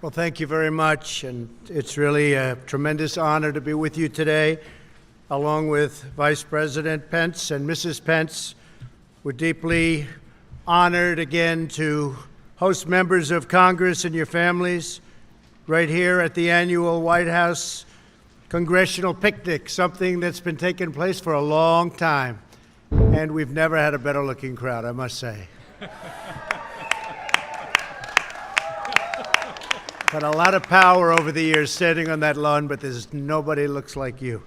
Well, thank you very much, and it's really a tremendous honor to be with you today, along with Vice President Pence and Mrs. Pence. We're deeply honored again to host members of Congress and your families right here at the annual White House Congressional Picnic, something that's been taking place for a long time, and we've never had a better-looking crowd, I must say. Had a lot of power over the years standing on that lawn, but there's nobody looks like you.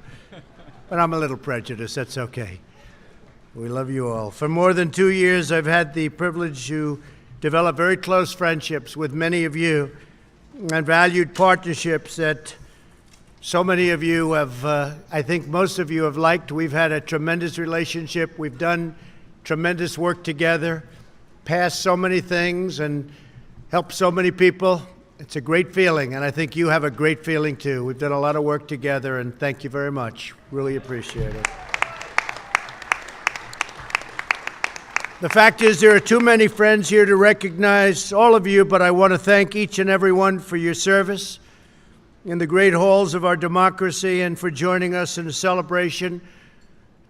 But I'm a little prejudiced, that's okay. We love you all. For more than 2 years, I've had the privilege to develop very close friendships with many of you and valued partnerships that so many of you have, I think most of you have liked. We've had a tremendous relationship. We've done tremendous work together, passed so many things, and helped so many people. It's a great feeling, and I think you have a great feeling, too. We've done a lot of work together, and thank you very much. Really appreciate it. The fact is, there are too many friends here to recognize all of you, but I want to thank each and every one for your service in the great halls of our democracy and for joining us in a celebration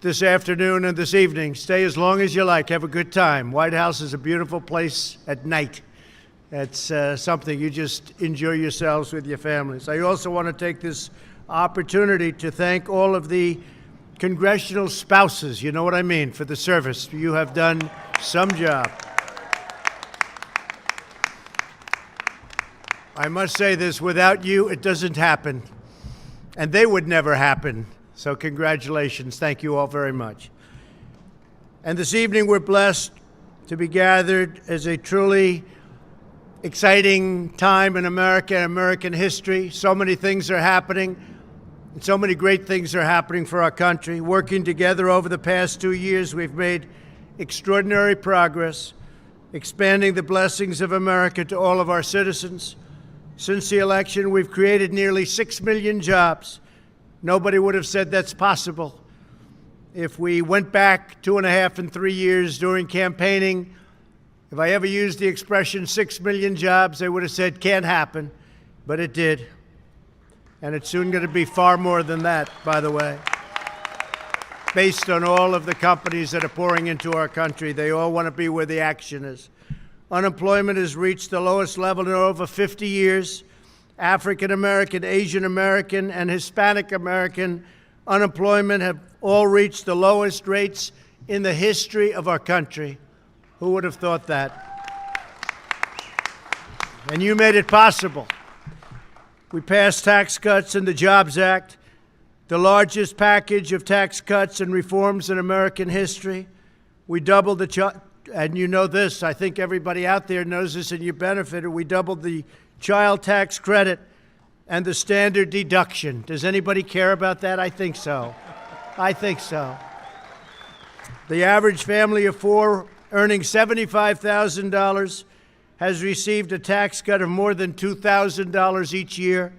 this afternoon and this evening. Stay as long as you like. Have a good time. White House is a beautiful place at night. It's something you just enjoy yourselves with your families. I also want to take this opportunity to thank all of the congressional spouses, you know what I mean, for the service. You have done some job. I must say this, without you, it doesn't happen. And they would never happen. So congratulations. Thank you all very much. And this evening, we're blessed to be gathered as a truly exciting time in America and American history. So many things are happening, and so many great things are happening for our country. Working together over the past 2 years, we've made extraordinary progress, expanding the blessings of America to all of our citizens. Since the election, we've created nearly 6 million jobs. Nobody would have said that's possible. If we went back 2.5 and 3 years during campaigning, if I ever used the expression 6 million jobs, they would have said, can't happen, but it did. And it's soon going to be far more than that, by the way. Based on all of the companies that are pouring into our country, they all want to be where the action is. Unemployment has reached the lowest level in over 50 years. African American, Asian American, and Hispanic American unemployment have all reached the lowest rates in the history of our country. Who would have thought that? And you made it possible. We passed tax cuts and the Jobs Act, the largest package of tax cuts and reforms in American history. We doubled and you know this, I think everybody out there knows this and you benefited. We doubled the child tax credit and the standard deduction. Does anybody care about that? I think so. I think so. The average family of four earning $75,000 has received a tax cut of more than $2,000 each year.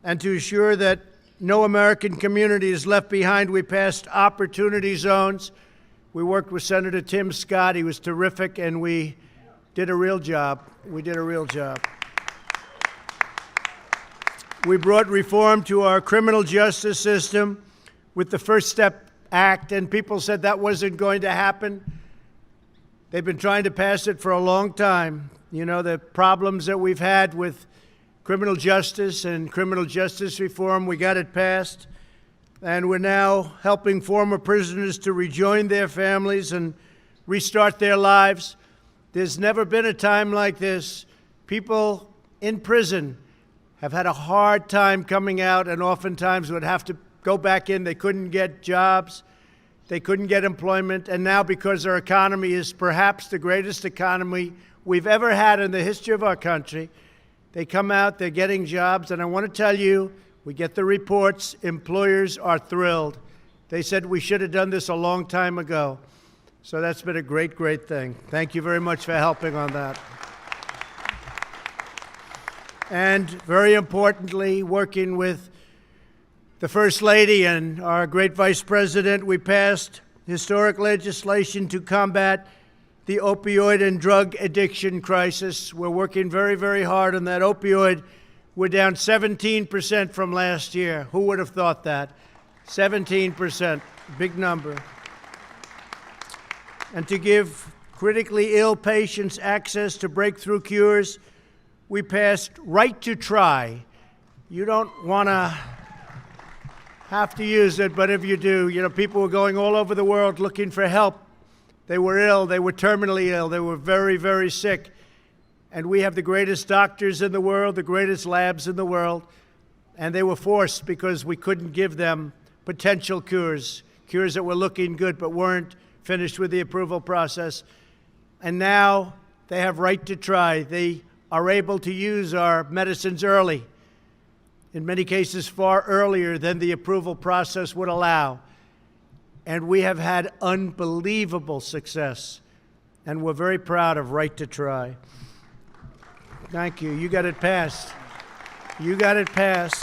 And to ensure that no American community is left behind, we passed opportunity zones. We worked with Senator Tim Scott. He was terrific, and we did a real job. We did a real job. We brought reform to our criminal justice system with the First Step Act, and people said that wasn't going to happen. They've been trying to pass it for a long time. You know, the problems that we've had with criminal justice and criminal justice reform, we got it passed. And we're now helping former prisoners to rejoin their families and restart their lives. There's never been a time like this. People in prison have had a hard time coming out and oftentimes would have to go back in. They couldn't get jobs. They couldn't get employment, and now because our economy is perhaps the greatest economy we've ever had in the history of our country, they come out, they're getting jobs, and I want to tell you, we get the reports, employers are thrilled. They said we should have done this a long time ago. So that's been a great, great thing. Thank you very much for helping on that. And very importantly, working with the First Lady and our great Vice President, we passed historic legislation to combat the opioid and drug addiction crisis. We're working very, very hard on that. Opioid, we're down 17% from last year. Who would have thought that? 17%, big number. And to give critically ill patients access to breakthrough cures, we passed Right to Try. You don't want to have to use it, but if you do, people were going all over the world looking for help. They were ill. They were terminally ill. They were very, very sick. And we have the greatest doctors in the world, the greatest labs in the world, and they were forced because we couldn't give them potential cures that were looking good but weren't finished with the approval process. And now they have Right to Try. They are able to use our medicines early, in many cases far earlier than the approval process would allow. And we have had unbelievable success, and we're very proud of Right to Try. Thank you. You got it passed. You got it passed.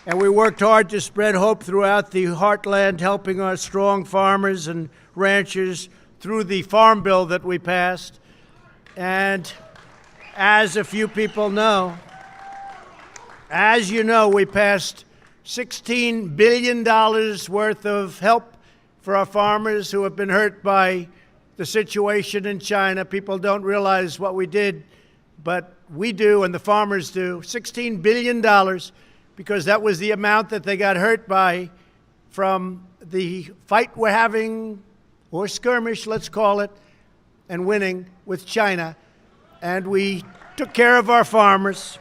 And we worked hard to spread hope throughout the heartland, helping our strong farmers and ranchers through the farm bill that we passed. And as a few people know, as you know, we passed $16 billion worth of help for our farmers who have been hurt by the situation in China. People don't realize what we did, but we do, and the farmers do. $16 billion, because that was the amount that they got hurt by from the fight we're having, or skirmish, let's call it, and winning with China. And we took care of our farmers.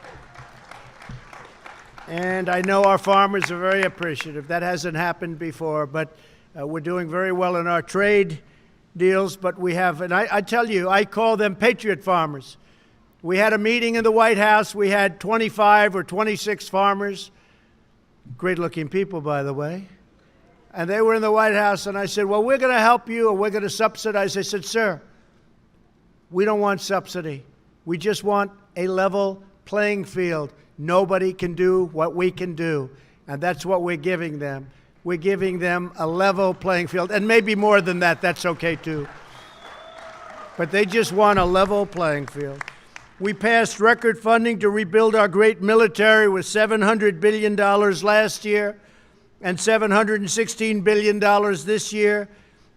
And I know our farmers are very appreciative. That hasn't happened before, but we're doing very well in our trade deals. But we have, and I tell you, I call them Patriot farmers. We had a meeting in the White House. We had 25 or 26 farmers, great-looking people, by the way. And they were in the White House, and I said, well, we're going to help you, or we're going to subsidize. They said, sir, we don't want subsidy. We just want a level playing field. Nobody can do what we can do, and that's what we're giving them. We're giving them a level playing field, and maybe more than that. That's okay, too. But they just want a level playing field. We passed record funding to rebuild our great military with $700 billion last year and $716 billion this year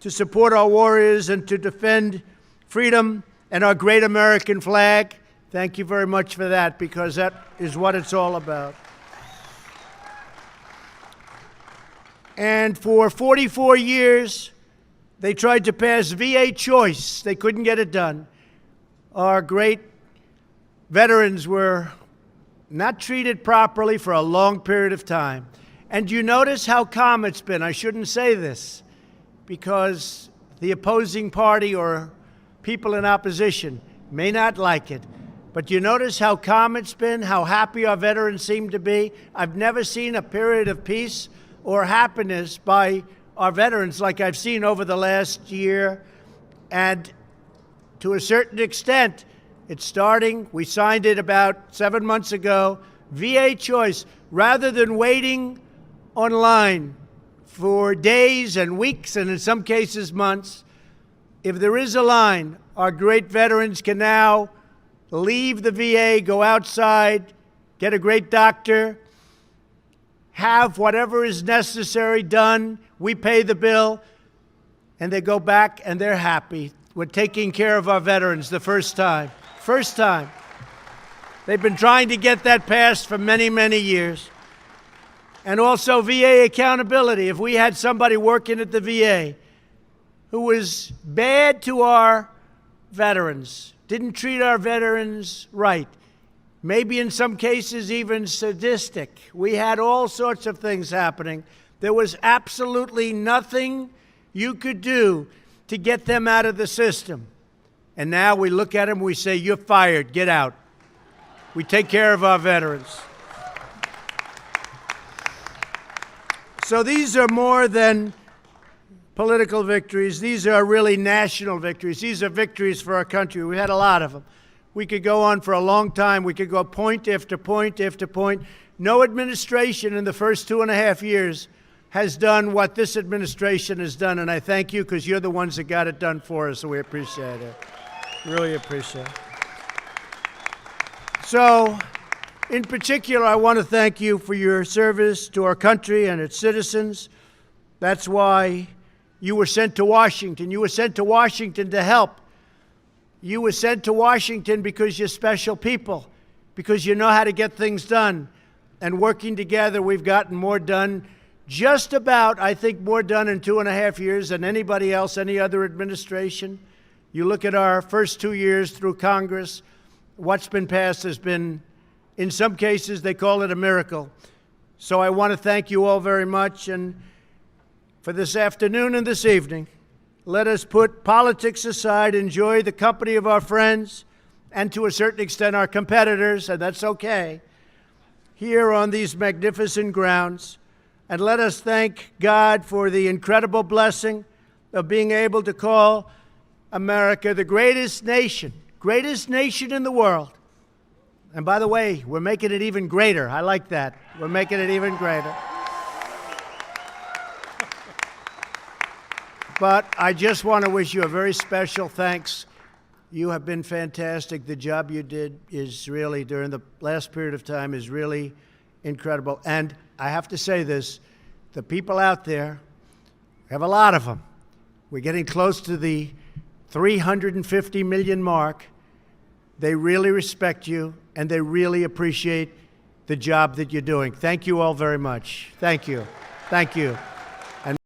to support our warriors and to defend freedom and our great American flag. Thank you very much for that, because that is what it's all about. And for 44 years, they tried to pass VA choice. They couldn't get it done. Our great veterans were not treated properly for a long period of time. And you notice how calm it's been. I shouldn't say this, because the opposing party or people in opposition may not like it. But you notice how calm it's been, how happy our veterans seem to be. I've never seen a period of peace or happiness by our veterans like I've seen over the last year. And to a certain extent, it's starting. We signed it about 7 months ago. VA choice, rather than waiting online for days and weeks and in some cases months, if there is a line, our great veterans can now leave the VA, go outside, get a great doctor, have whatever is necessary done. We pay the bill, and they go back and they're happy. We're taking care of our veterans the first time. First time. They've been trying to get that passed for many, many years. And also VA accountability. If we had somebody working at the VA who was bad to our veterans, didn't treat our veterans right, maybe in some cases even sadistic. We had all sorts of things happening. There was absolutely nothing you could do to get them out of the system. And now we look at them, we say, you're fired, get out. We take care of our veterans. So these are more than political victories. These are really national victories. These are victories for our country. We had a lot of them. We could go on for a long time. We could go point after point after point. No administration in the first 2.5 years has done what this administration has done, and I thank you because you're the ones that got it done for us, so we appreciate it. Really appreciate it. So, in particular, I want to thank you for your service to our country and its citizens. That's why you were sent to Washington. You were sent to Washington to help. You were sent to Washington because you're special people, because you know how to get things done. And working together, we've gotten more done, just about, I think, more done in 2.5 years than anybody else, any other administration. You look at our first 2 years through Congress, what's been passed has been, in some cases, they call it a miracle. So I want to thank you all very much. And for this afternoon and this evening, let us put politics aside, enjoy the company of our friends, and to a certain extent our competitors, and that's okay, here on these magnificent grounds. And let us thank God for the incredible blessing of being able to call America the greatest nation in the world. And by the way, we're making it even greater. I like that. We're making it even greater. But I just want to wish you a very special thanks. You have been fantastic. The job you did is really, during the last period of time, is really incredible. And I have to say this, the people out there, we have a lot of them. We're getting close to the 350 million mark. They really respect you, and they really appreciate the job that you're doing. Thank you all very much. Thank you. Thank you.